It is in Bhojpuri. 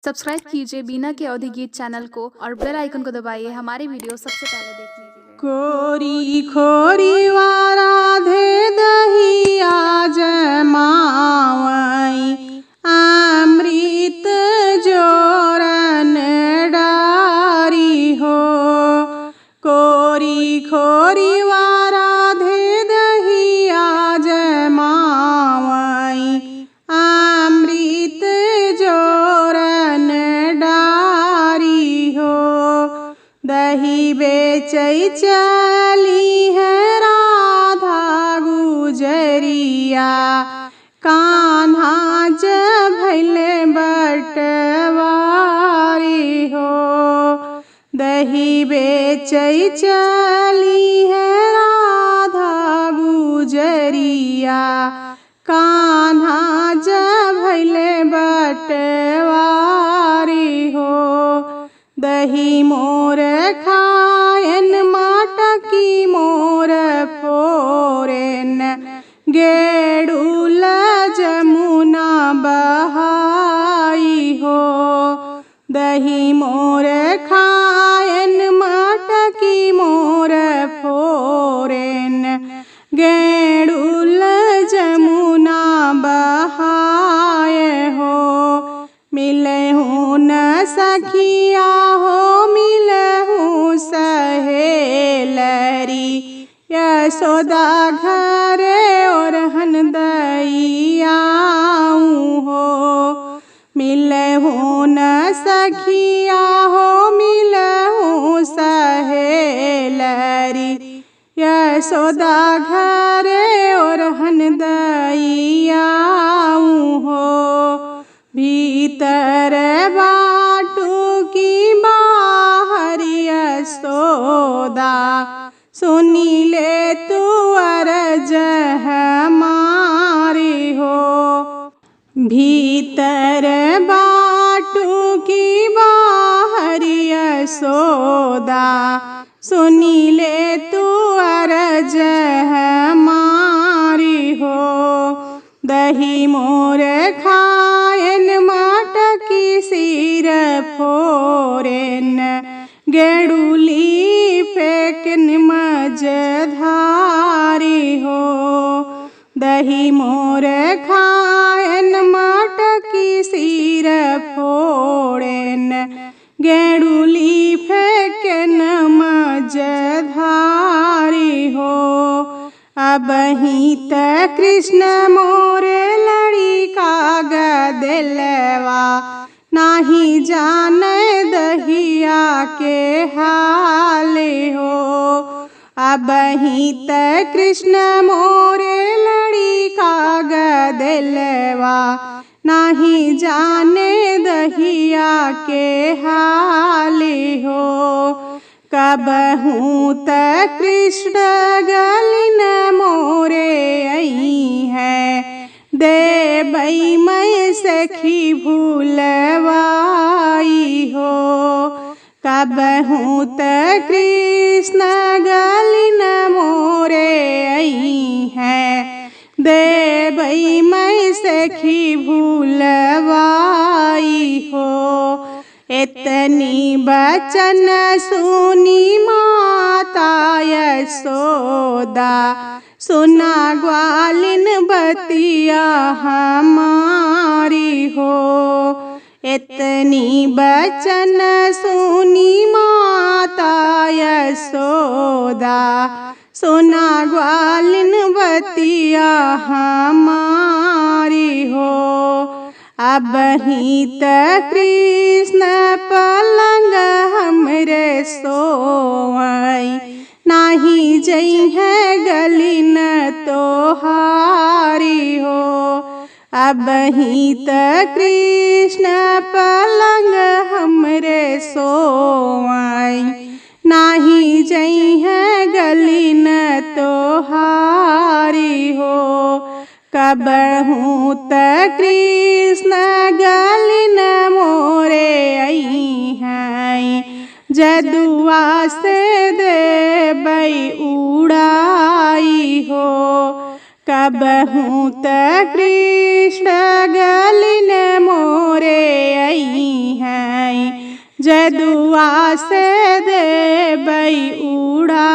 सब्सक्राइब कीजिए बीना के अवधि गीत चैनल को और बेल आइकन को दबाइए हमारी वीडियो सबसे पहले देखने के लिए। कोरी खोरी वाराधे दहिया जमावई अमृत जोरन डारी हो। कोरी खोरी वाराधे दहिया जमावई अमृत जोरन डारी हो। दही बेचै चली है राधा गुजरिया कान्हा भैले बटवारी हो। दही बेचै चली है राधा गुजरिया कान्हा भैले बटवारी हो। दही मोर खायन माटकी मोर फोरेन गेड़ूल जमुना बहाई हो। दही मोर खायन माटकी मोर फोरेन गेड़ूल जमुना बहाय हो। मिले हूँ न सखिया हो मिले हूँ सहेलरी यशोदा घर और हनदइयाऊँ हो। मिले हूँ न सखिया हो मिले हूँ सहेलरी यशोदा घर और हनदइयाऊँ हो। भीतर बाटू की बाहर यशोदा सुनी ले तू अरज हमारी हो। भीतर बाटू की बाहर यशोदा सुनी ले तू अरज हमारी हो। दही मोर खायन माटकी सिर फोरेन गेड़ूली फेंकन मझधारी हो। दही मोर खायन माटकी सिर फोरेन गेड़ूली फेंकन मझधारी हो। अबही त कृष्ण मोरे लड़िका गदलवा नाही जाने दहिया के हाल हो। अबही त कृष्ण मोरे लड़िका गदलवा नाही जाने दहिया के हाल हो। कबहूँ त कृष्ण गलिन मोरे आई है देवई मैं सखी भूलवाई हो। कबहूँ त कृष्ण गलिन मोरे आई है देवई मैं सखी भूलवाई हो। इतनी बचन सुनी माता यशोदा सुना ग्वालिन बतिया हमारी हो। इतनी बचन सुनी माता यशोदा सुना ग्वालिन बतिया हमारी हो। अबही त कृष्ण पलंग हमरे सोई नाही जई है गलिन तोहारी हो। अबही त कृष्ण पलंग हमरे सोई नाही जई है गलिन तोहारी हो। कबहूँ त कृष्ण गलिन मोरे आई हैं जदुआ से देवई उड़ाई हो। कबहूँ त कृष्ण गलिन मोरे आई जदुआ से देबै उड़ा